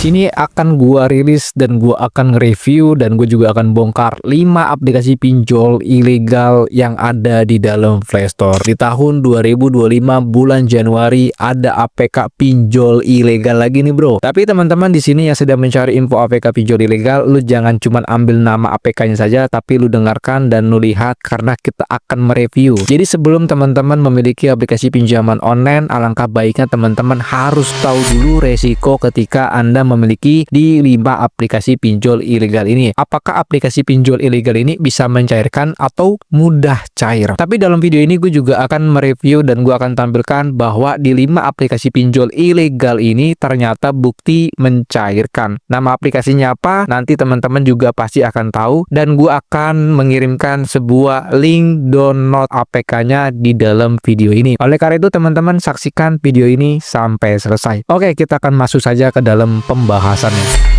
sini akan gua rilis dan gua akan nge-review dan gue juga akan bongkar 5 aplikasi pinjol ilegal yang ada di dalam Play Store. Di tahun 2025 bulan Januari ada APK pinjol ilegal lagi nih, bro. Tapi teman-teman di sini yang sedang mencari info APK pinjol ilegal, lu jangan cuman ambil nama APK-nya saja, tapi lu dengarkan dan lu lihat karena kita akan mereview. Jadi sebelum teman-teman memiliki aplikasi pinjaman online, alangkah baiknya teman-teman harus tahu dulu resiko ketika Anda memiliki di 5 aplikasi pinjol ilegal ini. Apakah aplikasi pinjol ilegal ini bisa mencairkan atau mudah cair? Tapi dalam video ini gue juga akan mereview dan gue akan tampilkan bahwa di 5 aplikasi pinjol ilegal ini ternyata bukti mencairkan. Nama aplikasinya apa? Nanti teman-teman juga pasti akan tahu dan gue akan mengirimkan sebuah link download APK-nya di dalam video ini. Oleh karena itu teman-teman saksikan video ini sampai selesai. Oke, kita akan masuk saja ke dalam pembahasannya.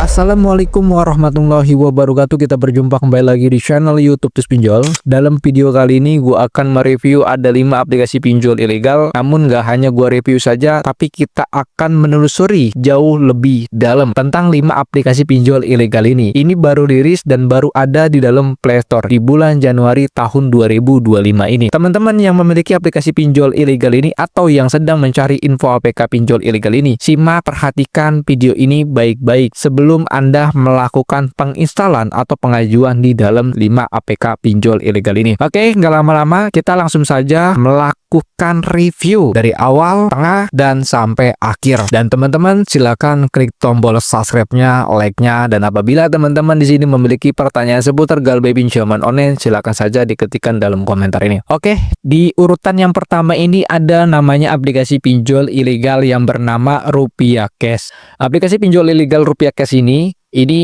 Assalamualaikum warahmatullahi wabarakatuh. Kita berjumpa kembali lagi di channel YouTube Tus Pinjol. Dalam video kali ini gue akan mereview ada 5 aplikasi pinjol ilegal. Namun gak hanya gue review saja, tapi kita akan menelusuri jauh lebih dalam tentang 5 aplikasi pinjol ilegal ini. Ini baru rilis dan baru ada di dalam Play Store di bulan Januari tahun 2025 ini. Teman-teman yang memiliki aplikasi pinjol ilegal ini atau yang sedang mencari info APK pinjol ilegal ini, simak, perhatikan video ini baik-baik sebelum Anda melakukan penginstalan atau pengajuan di dalam 5 APK pinjol ilegal ini. Oke, nggak lama-lama kita langsung saja melakukan review dari awal, tengah, dan sampai akhir. Dan teman-teman silakan klik tombol subscribe-nya, like-nya, dan apabila teman-teman di sini memiliki pertanyaan seputar Galbay pinjaman online, silakan saja diketikkan dalam komentar ini. Oke, di urutan yang pertama ini ada namanya aplikasi pinjol ilegal yang bernama Rupiah Cash. Aplikasi pinjol ilegal Rupiah Cash ini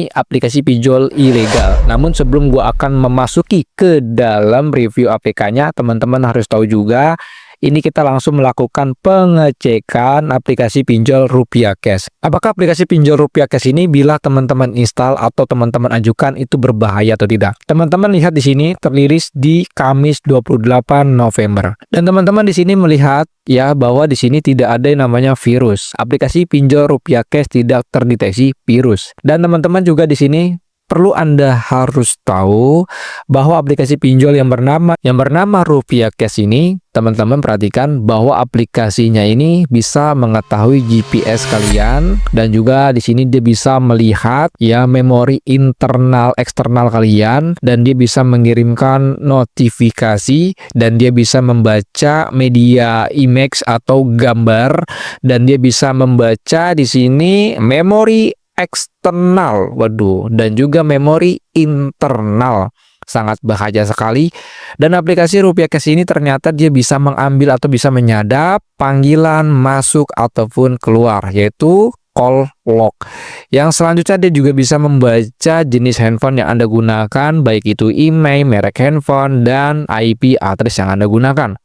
aplikasi pinjol ilegal. Namun sebelum gua akan memasuki ke dalam review APK-nya, teman-teman harus tahu juga ini kita langsung melakukan pengecekan aplikasi pinjol Rupiah Cash. Apakah aplikasi pinjol Rupiah Cash ini bila teman-teman install atau teman-teman ajukan itu berbahaya atau tidak? Teman-teman lihat di sini terliris di Kamis 28 November. Dan teman-teman di sini melihat ya bahwa di sini tidak ada yang namanya virus. Aplikasi pinjol Rupiah Cash tidak terdeteksi virus. Dan teman-teman juga di sini perlu Anda harus tahu bahwa aplikasi pinjol yang bernama Rupiah Cash ini, teman-teman perhatikan bahwa aplikasinya ini bisa mengetahui GPS kalian dan juga di sini dia bisa melihat ya memori internal eksternal kalian dan dia bisa mengirimkan notifikasi dan dia bisa membaca media image atau gambar dan dia bisa membaca di sini memori eksternal, waduh, dan juga memori internal. Sangat bahaya sekali. Dan aplikasi Rupiah Cash ini ternyata dia bisa mengambil atau bisa menyadap panggilan masuk ataupun keluar, yaitu call log. Yang selanjutnya dia juga bisa membaca jenis handphone yang Anda gunakan, baik itu email, merek handphone, dan IP address yang Anda gunakan.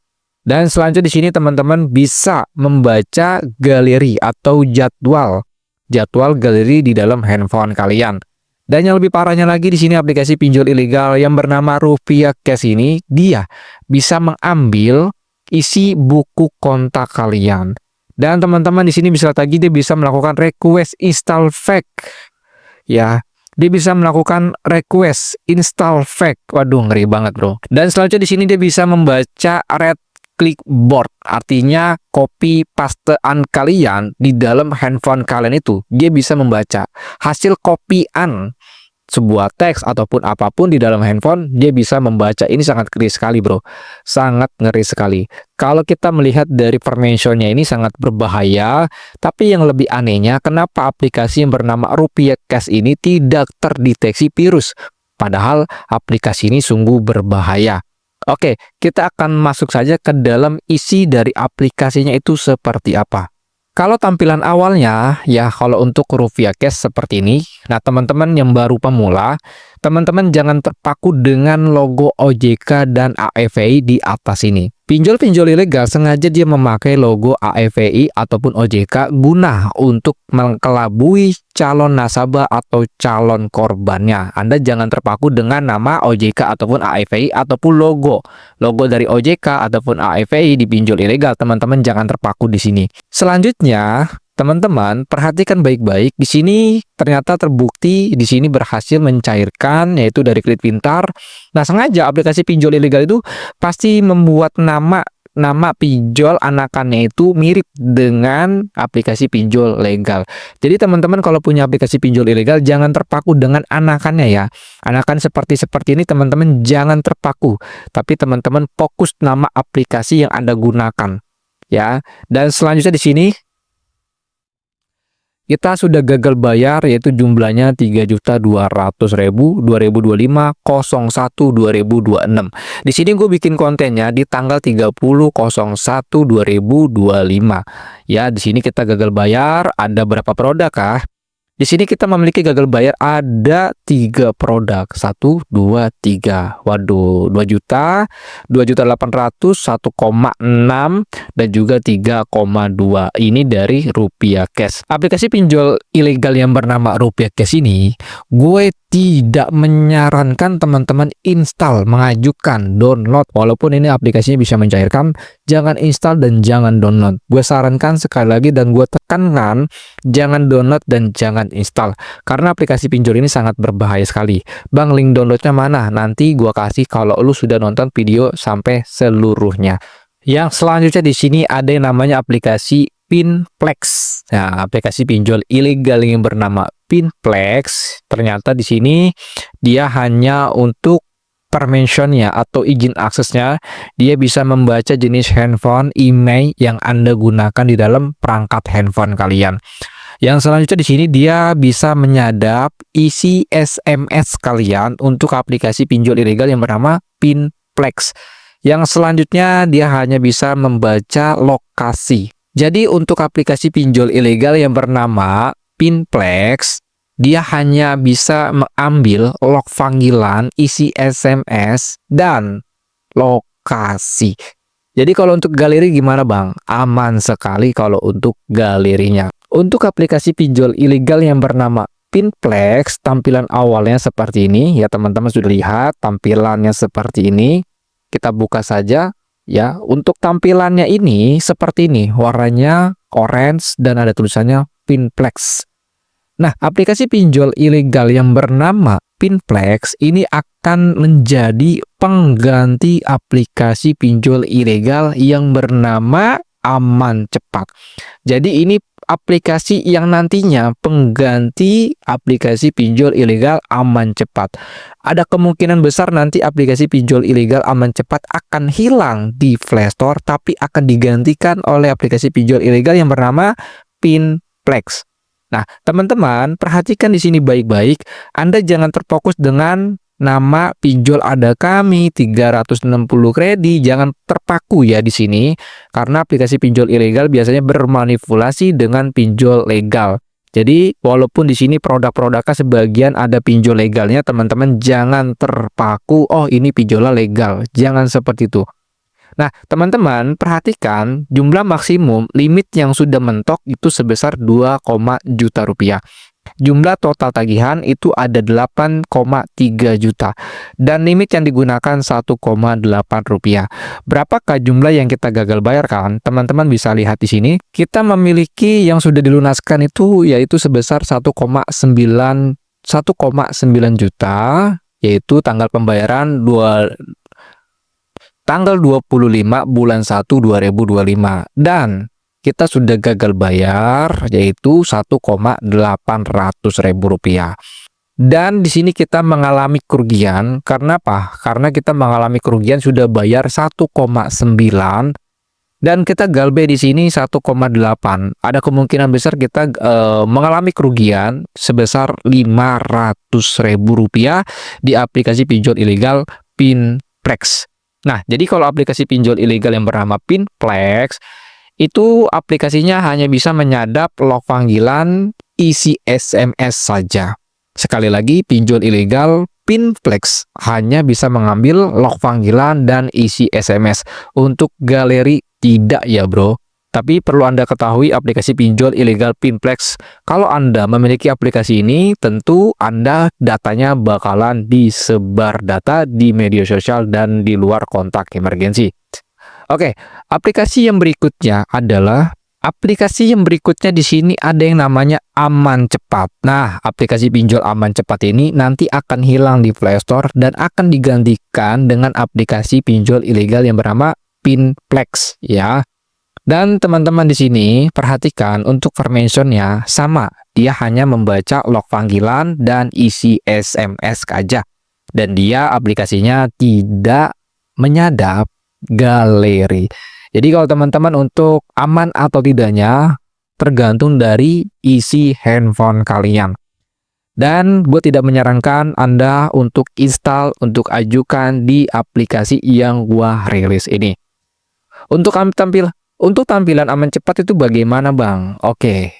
Dan selanjutnya di sini teman-teman bisa membaca galeri atau jadwal galeri di dalam handphone kalian. Dan yang lebih parahnya lagi di sini aplikasi pinjol ilegal yang bernama Rupiah Cash ini dia bisa mengambil isi buku kontak kalian. Dan teman-teman di sini bisa lagi dia bisa melakukan request install fake. Ya, dia bisa melakukan request install fake. Waduh, ngeri banget, bro. Dan selanjutnya di sini dia bisa membaca red clipboard, artinya copy pastean kalian di dalam handphone kalian itu dia bisa membaca hasil copyan sebuah teks ataupun apapun di dalam handphone, dia bisa membaca. Ini sangat ngeri sekali, bro, sangat ngeri sekali. Kalau kita melihat dari permentionnya ini sangat berbahaya, tapi yang lebih anehnya kenapa aplikasi yang bernama Rupiah Cash ini tidak terdeteksi virus, padahal aplikasi ini sungguh berbahaya. Oke, kita akan masuk saja ke dalam isi dari aplikasinya itu seperti apa. Kalau tampilan awalnya, ya kalau untuk Rupiah Cash seperti ini. Nah, teman-teman yang baru pemula, teman-teman jangan terpaku dengan logo OJK dan AFI di atas ini. Pinjol-pinjol ilegal sengaja dia memakai logo AFWI ataupun OJK guna untuk mengelabui calon nasabah atau calon korbannya. Anda jangan terpaku dengan nama OJK ataupun AFWI ataupun logo dari OJK ataupun AFWI di pinjol ilegal. Teman-teman jangan terpaku di sini. Selanjutnya, teman-teman perhatikan baik-baik. Di sini ternyata terbukti di sini berhasil mencairkan, yaitu dari Kredit Pintar. Nah, sengaja aplikasi pinjol ilegal itu pasti membuat nama pinjol anakannya itu mirip dengan aplikasi pinjol legal. Jadi teman-teman kalau punya aplikasi pinjol ilegal jangan terpaku dengan anakannya ya. Anakan seperti ini teman-teman jangan terpaku. Tapi teman-teman fokus nama aplikasi yang Anda gunakan ya. Dan selanjutnya di sini kita sudah gagal bayar, yaitu jumlahnya 3.200.000 2025 01 2026. Di sini gue bikin kontennya di tanggal 30 01 2025. Ya, di sini kita gagal bayar, ada berapa produk kah? Di sini kita memiliki gagal bayar ada 3 produk. 1 2 3. Waduh, 2 juta, 2.800.000, 1,6 dan juga 3,2. Ini dari Rupiah Cash. Aplikasi pinjol ilegal yang bernama Rupiah Cash ini, gue tidak menyarankan teman-teman install, mengajukan download. Walaupun ini aplikasinya bisa mencairkan, jangan install dan jangan download. Gue sarankan sekali lagi dan gue tekankan, jangan download dan jangan install. Karena aplikasi pinjol ini sangat berbahaya sekali. Bang, link downloadnya mana? Nanti gue kasih kalau lu sudah nonton video sampai seluruhnya. Yang selanjutnya di sini ada yang namanya aplikasi Pinplex. Nah, aplikasi pinjol ilegal yang bernama Pinplex, ternyata di sini dia hanya untuk permissionnya atau izin aksesnya, dia bisa membaca jenis handphone, email yang Anda gunakan di dalam perangkat handphone kalian. Yang selanjutnya di sini dia bisa menyadap isi SMS kalian untuk aplikasi pinjol ilegal yang bernama Pinplex. Yang selanjutnya dia hanya bisa membaca lokasi. Jadi untuk aplikasi pinjol ilegal yang bernama Pinplex, dia hanya bisa mengambil log panggilan, isi SMS, dan lokasi. Jadi kalau untuk galeri gimana Bang? Aman sekali kalau untuk galerinya. Untuk aplikasi pinjol ilegal yang bernama Pinplex, tampilan awalnya seperti ini. Ya teman-teman sudah lihat tampilannya seperti ini. Kita buka saja. Ya, untuk tampilannya ini seperti ini, warnanya orange dan ada tulisannya Pinplex. Nah, aplikasi pinjol ilegal yang bernama Pinplex ini akan menjadi pengganti aplikasi pinjol ilegal yang bernama Aman Cepat. Jadi ini aplikasi yang nantinya pengganti aplikasi pinjol ilegal Aman Cepat. Ada kemungkinan besar nanti aplikasi pinjol ilegal Aman Cepat akan hilang di Play Store, tapi akan digantikan oleh aplikasi pinjol ilegal yang bernama Pinplex. Nah, teman-teman perhatikan di sini baik-baik. Anda jangan terfokus dengan nama pinjol ada kami 360 kredit, jangan terpaku ya di sini karena aplikasi pinjol ilegal biasanya bermanipulasi dengan pinjol legal. Jadi walaupun di sini produk-produknya sebagian ada pinjol legalnya, teman-teman jangan terpaku oh ini pinjolnya legal, jangan seperti itu. Nah, teman-teman perhatikan jumlah maksimum limit yang sudah mentok itu sebesar 2, juta rupiah. Jumlah total tagihan itu ada 8,3 juta dan limit yang digunakan 1,8 rupiah. Berapakah jumlah yang kita gagal bayarkan? Teman-teman bisa lihat di sini. Kita memiliki yang sudah dilunaskan itu yaitu sebesar 1,9 juta, yaitu tanggal pembayaran tanggal 25 bulan 1 2025 dan kita sudah gagal bayar yaitu 1,800.000 rupiah. Dan di sini kita mengalami kerugian karena apa? Karena kita mengalami kerugian sudah bayar 1,9 dan kita galbe di sini 1,8. Ada kemungkinan besar kita mengalami kerugian sebesar 500.000 rupiah di aplikasi pinjol ilegal Pinplex. Nah, jadi kalau aplikasi pinjol ilegal yang bernama Pinplex itu aplikasinya hanya bisa menyadap log panggilan, isi SMS saja. Sekali lagi, pinjol ilegal Pinplex hanya bisa mengambil log panggilan dan isi SMS. Untuk galeri tidak ya bro. Tapi perlu Anda ketahui aplikasi pinjol ilegal Pinplex. Kalau Anda memiliki aplikasi ini, tentu Anda datanya bakalan disebar data di media sosial dan di luar kontak emergensi. Oke, aplikasi yang berikutnya di sini ada yang namanya Aman Cepat. Nah, aplikasi pinjol Aman Cepat ini nanti akan hilang di Play Store dan akan digantikan dengan aplikasi pinjol ilegal yang bernama Pinplex ya. Dan teman-teman di sini perhatikan untuk permissionnya sama, dia hanya membaca log panggilan dan isi SMS saja. Dan dia aplikasinya tidak menyadap galeri. Jadi kalau teman-teman untuk aman atau tidaknya tergantung dari isi handphone kalian. Dan gue tidak menyarankan Anda untuk install, untuk ajukan di aplikasi yang gue rilis ini. Untuk tampilan Aman Cepat itu bagaimana bang? Oke,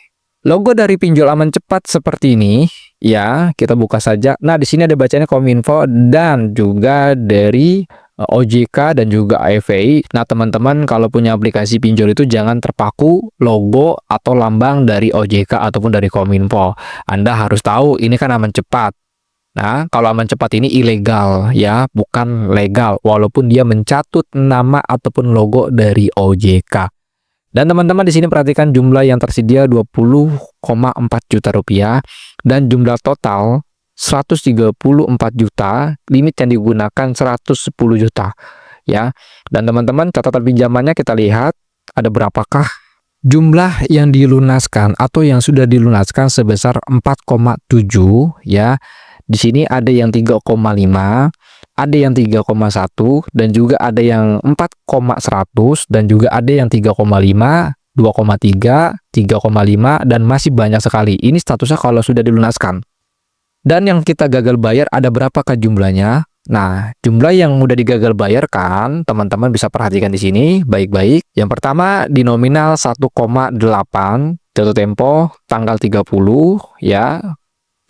logo dari pinjol Aman Cepat seperti ini ya, kita buka saja. Nah di sini ada bacanya Kominfo dan juga dari OJK dan juga AFI. Nah teman-teman kalau punya aplikasi pinjol itu jangan terpaku logo atau lambang dari OJK ataupun dari Kominfo. Anda harus tahu ini kan Aman Cepat. Nah, kalau Aman Cepat ini ilegal ya, bukan legal walaupun dia mencatut nama ataupun logo dari OJK. Dan teman-teman di sini perhatikan jumlah yang tersedia 20,4 juta rupiah dan jumlah total 134 juta, limit yang digunakan 110 juta ya. Dan teman-teman catatan pinjamannya kita lihat ada berapakah jumlah yang dilunaskan atau yang sudah dilunaskan sebesar 4,7 ya. Di sini ada yang 3,5, ada yang 3,1 dan juga ada yang 4,100 dan juga ada yang 3,5, 2,3, 3,5 dan masih banyak sekali. Ini statusnya kalau sudah dilunaskan. Dan yang kita gagal bayar ada berapakah jumlahnya? Nah, jumlah yang udah digagal bayarkan, teman-teman bisa perhatikan di sini baik-baik. Yang pertama di nominal 1,8, jatuh tempo tanggal 30 ya.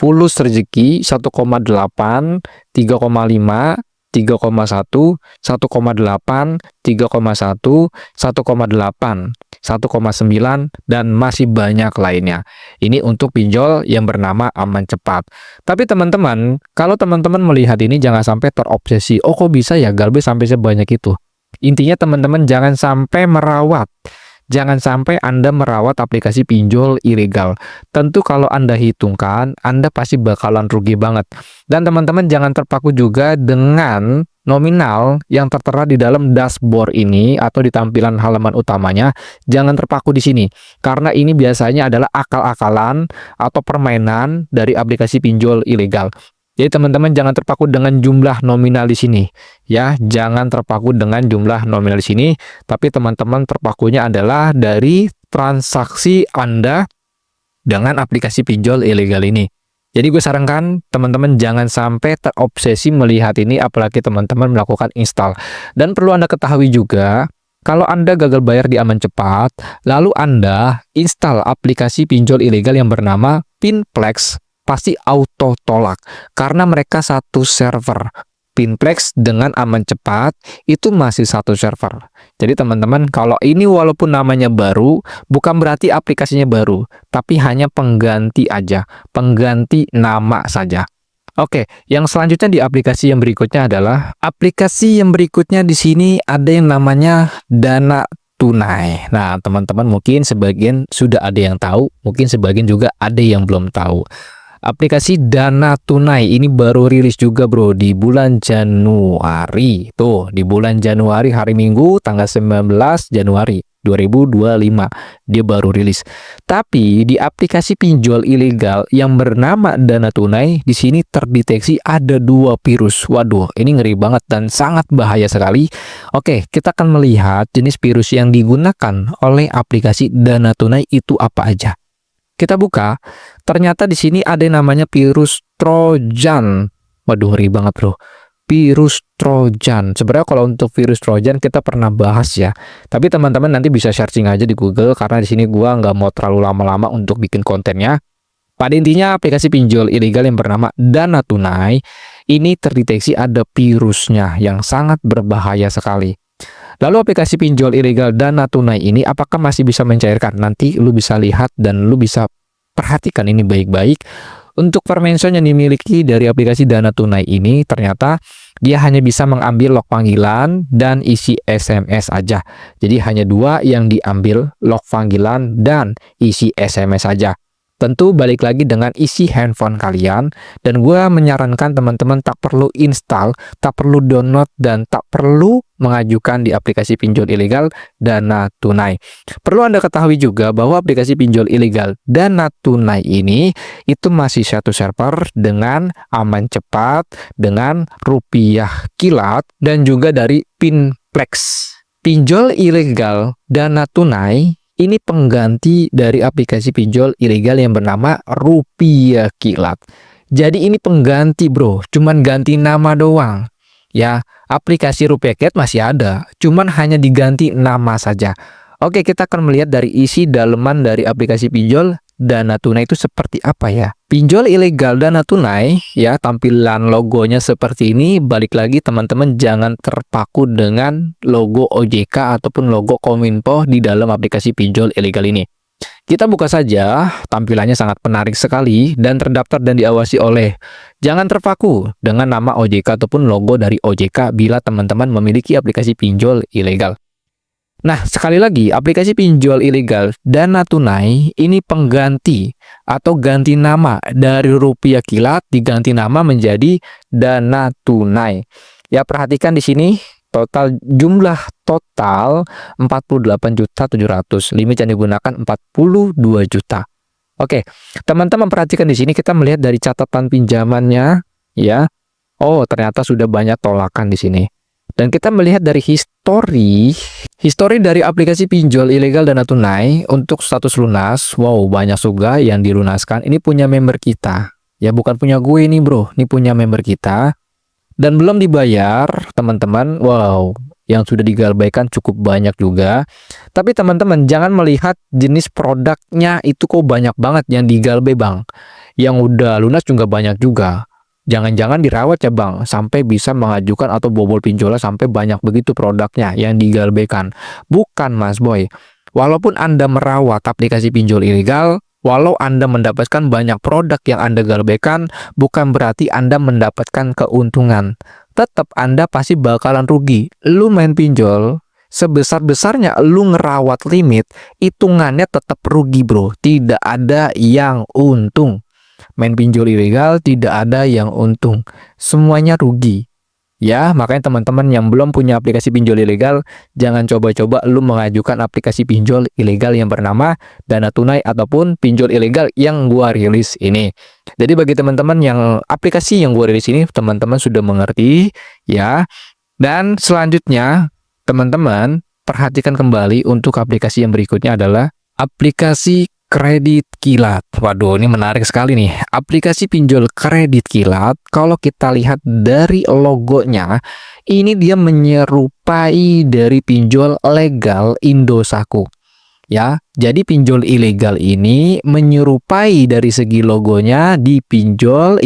Fulus rezeki 1,8, 3,5, 3,1, 1,8, 3,1, 1,8, 1,9 dan masih banyak lainnya. Ini untuk pinjol yang bernama Aman Cepat. Tapi teman-teman, kalau teman-teman melihat ini jangan sampai terobsesi. Oh kok bisa ya Galbe sampai sebanyak itu? Intinya teman-teman jangan sampai merawat. Jangan sampai Anda merawat aplikasi pinjol ilegal. Tentu kalau Anda hitungkan, Anda pasti bakalan rugi banget. Dan teman-teman jangan terpaku juga dengan nominal yang tertera di dalam dashboard ini atau di tampilan halaman utamanya. Jangan terpaku di sini. Karena ini biasanya adalah akal-akalan atau permainan dari aplikasi pinjol ilegal. Jadi teman-teman jangan terpaku dengan jumlah nominal di sini ya, jangan terpaku dengan jumlah nominal di sini, tapi teman-teman terpakunya adalah dari transaksi Anda dengan aplikasi pinjol ilegal ini. Jadi gue sarankan teman-teman jangan sampai terobsesi melihat ini apalagi teman-teman melakukan install. Dan perlu Anda ketahui juga kalau Anda gagal bayar di Aman Cepat, lalu Anda install aplikasi pinjol ilegal yang bernama Pinplex, pasti auto tolak karena mereka satu server. Pinplex dengan Aman Cepat itu masih satu server. Jadi teman-teman kalau ini walaupun namanya baru bukan berarti aplikasinya baru, tapi hanya pengganti aja, pengganti nama saja. Oke, yang selanjutnya di aplikasi yang berikutnya adalah aplikasi yang berikutnya di sini ada yang namanya Dana Tunai. Nah, teman-teman mungkin sebagian sudah ada yang tahu, mungkin sebagian juga ada yang belum tahu. Aplikasi Dana Tunai ini baru rilis juga bro di bulan Januari. Tuh, di bulan Januari hari Minggu tanggal 19 Januari 2025 dia baru rilis. Tapi di aplikasi pinjol ilegal yang bernama Dana Tunai di sini terdeteksi ada 2 virus. Waduh, ini ngeri banget dan sangat bahaya sekali. Oke, kita akan melihat jenis virus yang digunakan oleh aplikasi Dana Tunai itu apa aja. Kita buka, ternyata di sini ada yang namanya virus Trojan. Waduh, ngeri banget bro. Virus Trojan. Sebenarnya kalau untuk virus Trojan kita pernah bahas ya. Tapi teman-teman nanti bisa searching aja di Google karena di sini gua nggak mau terlalu lama-lama untuk bikin kontennya. Pada intinya aplikasi pinjol ilegal yang bernama Dana Tunai ini terdeteksi ada virusnya yang sangat berbahaya sekali. Lalu aplikasi pinjol ilegal Dana Tunai ini apakah masih bisa mencairkan? Nanti lu bisa lihat dan lu bisa perhatikan ini baik-baik. Untuk permention yang dimiliki dari aplikasi Dana Tunai ini ternyata dia hanya bisa mengambil log panggilan dan isi SMS aja. Jadi hanya dua yang diambil, log panggilan dan isi SMS saja. Tentu balik lagi dengan isi handphone kalian, dan gue menyarankan teman-teman tak perlu install, tak perlu download, dan tak perlu mengajukan di aplikasi pinjol ilegal Dana Tunai. Perlu Anda ketahui juga bahwa aplikasi pinjol ilegal Dana Tunai ini itu masih satu server dengan aman cepat, dengan rupiah kilat, dan juga dari Pinplex. Pinjol ilegal Dana Tunai ini pengganti dari aplikasi pinjol ilegal yang bernama Rupiah Kilat. Jadi ini pengganti bro, cuman ganti nama doang. Ya, aplikasi Rupiah Kilat masih ada, cuman hanya diganti nama saja. Oke, kita akan melihat dari isi daleman dari aplikasi pinjol Dana Tunai itu seperti apa ya. Pinjol ilegal Dana Tunai, ya tampilan logonya seperti ini. Balik lagi teman-teman, jangan terpaku dengan logo OJK ataupun logo Kominfo di dalam aplikasi pinjol ilegal ini. Kita buka saja, tampilannya sangat menarik sekali dan terdaftar dan diawasi oleh. Jangan terpaku dengan nama OJK ataupun logo dari OJK bila teman-teman memiliki aplikasi pinjol ilegal. Nah, sekali lagi, aplikasi pinjol ilegal Dana Tunai ini pengganti atau ganti nama dari Rupiah Kilat, diganti nama menjadi Dana Tunai. Ya, perhatikan di sini jumlah total 48.700, limit yang digunakan 42 juta. Oke, teman-teman perhatikan di sini kita melihat dari catatan pinjamannya ya. Oh, ternyata sudah banyak tolakan di sini. Dan kita melihat dari histori dari aplikasi pinjol ilegal Dana Tunai untuk status lunas. Wow, banyak juga yang dilunaskan. Ini punya member kita. Ya, bukan punya gue nih bro. Ini punya member kita. Dan belum dibayar, teman-teman. Wow, yang sudah digalbaikan cukup banyak juga. Tapi teman-teman, jangan melihat jenis produknya itu kok banyak banget yang digalbai bang. Yang udah lunas juga banyak juga. Jangan-jangan dirawat ya bang, sampai bisa mengajukan atau bobol pinjolnya sampai banyak begitu produknya yang digalbaikan. Bukan mas boy, walaupun Anda merawat aplikasi pinjol ilegal, walau Anda mendapatkan banyak produk yang Anda galbaikan, bukan berarti Anda mendapatkan keuntungan. Tetap Anda pasti bakalan rugi. Lu main pinjol, sebesar-besarnya lu ngerawat limit, hitungannya tetap rugi bro, tidak ada yang untung. Main pinjol ilegal tidak ada yang untung, semuanya rugi. Ya, makanya teman-teman yang belum punya aplikasi pinjol ilegal, jangan coba-coba lu mengajukan aplikasi pinjol ilegal yang bernama Dana Tunai ataupun pinjol ilegal yang gua rilis ini. Jadi bagi teman-teman yang aplikasi yang gua rilis ini, teman-teman sudah mengerti ya. Dan selanjutnya, teman-teman perhatikan kembali untuk aplikasi yang berikutnya adalah aplikasi Kredit Kilat. Waduh, ini menarik sekali nih. Aplikasi pinjol Kredit Kilat, kalau kita lihat dari logonya, ini dia menyerupai dari pinjol legal Indosat. Ya, jadi pinjol ilegal ini menyerupai dari segi logonya di pinjol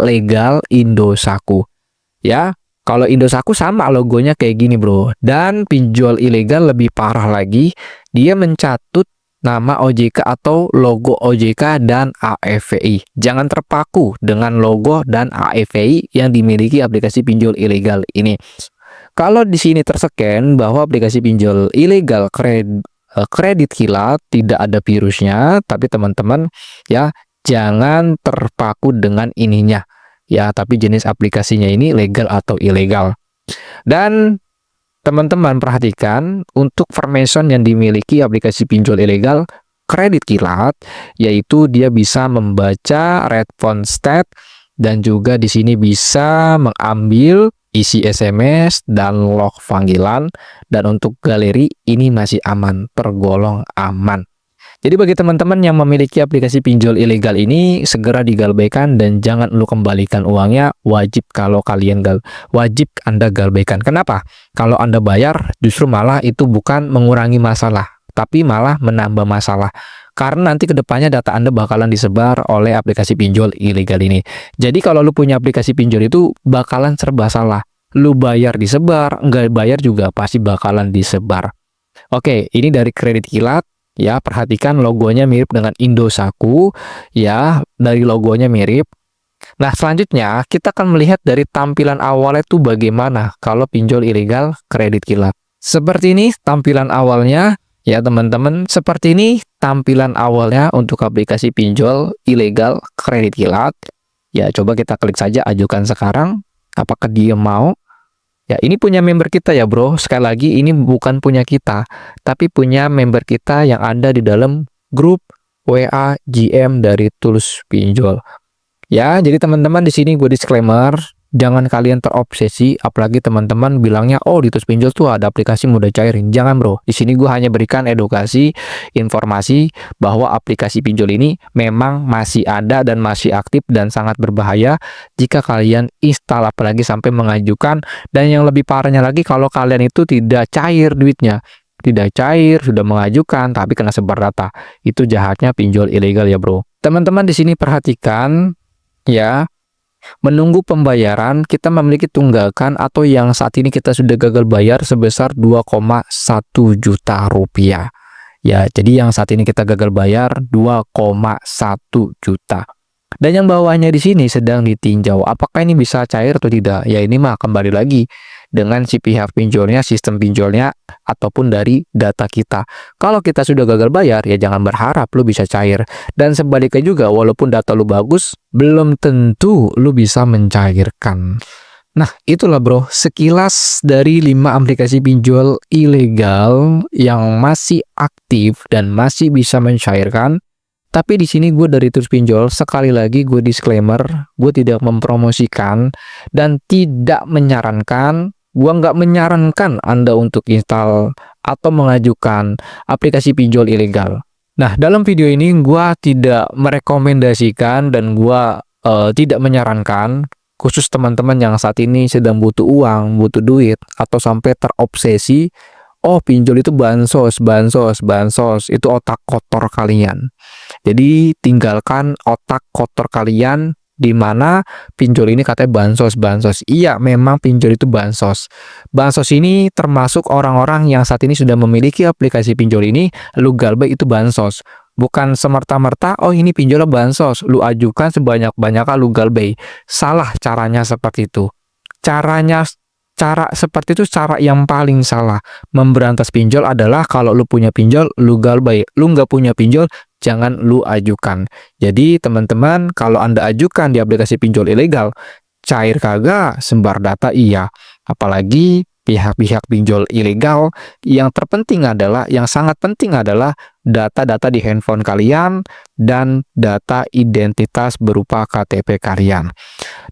legal Indosat. Ya, kalau Indosat sama logonya kayak gini bro. Dan pinjol ilegal lebih parah lagi, dia mencatut nama OJK atau logo OJK dan AFVI. Jangan terpaku dengan logo dan AFVI yang dimiliki aplikasi pinjol ilegal ini. Kalau di sini terscan bahwa aplikasi pinjol ilegal Kredit Kilat tidak ada virusnya, tapi teman-teman ya jangan terpaku dengan ininya. Ya, tapi jenis aplikasinya ini legal atau ilegal. Dan teman-teman perhatikan untuk formation yang dimiliki aplikasi pinjol ilegal Kredit Kilat, yaitu dia bisa membaca respon stat dan juga di sini bisa mengambil isi SMS dan log panggilan, dan untuk galeri ini masih aman, tergolong aman. Jadi bagi teman-teman yang memiliki aplikasi pinjol ilegal ini, segera digalbaikan dan jangan lu kembalikan uangnya. Wajib kalau kalian wajib Anda galbaikan. Kenapa? Kalau Anda bayar, justru malah itu bukan mengurangi masalah, tapi malah menambah masalah. Karena nanti kedepannya data Anda bakalan disebar oleh aplikasi pinjol ilegal ini. Jadi kalau lu punya aplikasi pinjol itu bakalan serba salah. Lu bayar disebar, nggak bayar juga pasti bakalan disebar. Oke, ini dari Kredit Kilat. Ya, perhatikan logonya mirip dengan Indosat, ya, dari logonya mirip. Nah, selanjutnya kita akan melihat dari tampilan awalnya tuh bagaimana kalau pinjol ilegal Kredit Kilat. Seperti ini tampilan awalnya, ya teman-teman. Seperti ini tampilan awalnya untuk aplikasi pinjol ilegal Kredit Kilat. Ya, coba kita klik saja ajukan sekarang. Apakah dia mau? Ya, ini punya member kita ya bro. Sekali lagi ini bukan punya kita, tapi punya member kita yang ada di dalam grup WA GM dari Tools Pinjol. Ya, jadi teman-teman di sini gue disclaimer, jangan kalian terobsesi, apalagi teman-teman bilangnya, oh di Tools Pinjol tuh ada aplikasi mudah cairin. Jangan bro, di sini gue hanya berikan edukasi, informasi bahwa aplikasi pinjol ini memang masih ada dan masih aktif dan sangat berbahaya jika kalian install, apalagi sampai mengajukan. Dan yang lebih parahnya lagi kalau kalian itu tidak cair duitnya. Tidak cair, sudah mengajukan, tapi kena sebar data. Itu jahatnya pinjol ilegal ya bro. Teman-teman di sini perhatikan, ya, menunggu pembayaran kita memiliki tunggakan atau yang saat ini kita sudah gagal bayar sebesar 2,1 juta rupiah. Ya, jadi yang saat ini kita gagal bayar 2,1 juta. Dan yang bawahnya di sini sedang ditinjau. Apakah ini bisa cair atau tidak? Ya, ini mah kembali lagi dengan si pihak pinjolnya, sistem pinjolnya, ataupun dari data kita. Kalau kita sudah gagal bayar, ya jangan berharap lu bisa cair. Dan sebaliknya juga, walaupun data lu bagus, belum tentu lu bisa mencairkan. Nah, itulah bro, sekilas dari 5 aplikasi pinjol ilegal yang masih aktif dan masih bisa mencairkan. Tapi di sini gue dari Tools Pinjol, sekali lagi gue disclaimer, gue tidak mempromosikan dan tidak menyarankan. Gua nggak menyarankan Anda untuk install atau mengajukan aplikasi pinjol ilegal. Nah, dalam video ini gua tidak merekomendasikan dan gua tidak menyarankan, khusus teman-teman yang saat ini sedang butuh uang, butuh duit, atau sampai terobsesi, oh pinjol itu bansos, bansos, bansos, itu otak kotor kalian. Jadi tinggalkan otak kotor kalian, di mana pinjol ini katanya bansos. Iya, memang pinjol itu bansos. Bansos ini termasuk orang-orang yang saat ini sudah memiliki aplikasi pinjol ini, lu galbay itu bansos. Bukan semerta-merta, oh ini pinjol bansos, lu ajukan sebanyak-banyaknya lu galbay. Salah caranya seperti itu. Cara seperti itu cara yang paling salah. Memberantas pinjol adalah kalau lu punya pinjol, lu galbay. Lu nggak punya pinjol, jangan lu ajukan. Jadi teman-teman, kalau Anda ajukan di aplikasi pinjol ilegal, cair kagak, sembar data iya. Apalagi pihak-pihak pinjol ilegal, yang terpenting adalah, yang sangat penting adalah data-data di handphone kalian dan data identitas berupa KTP kalian.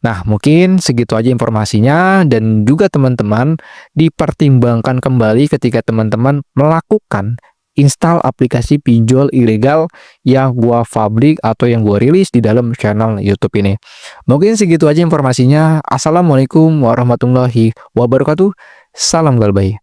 Nah, mungkin segitu aja informasinya, dan juga teman-teman dipertimbangkan kembali ketika teman-teman melakukan install aplikasi pinjol ilegal yang gua publik atau yang gua rilis di dalam channel YouTube ini. Mungkin segitu aja informasinya. Assalamualaikum warahmatullahi wabarakatuh. Salam galbay.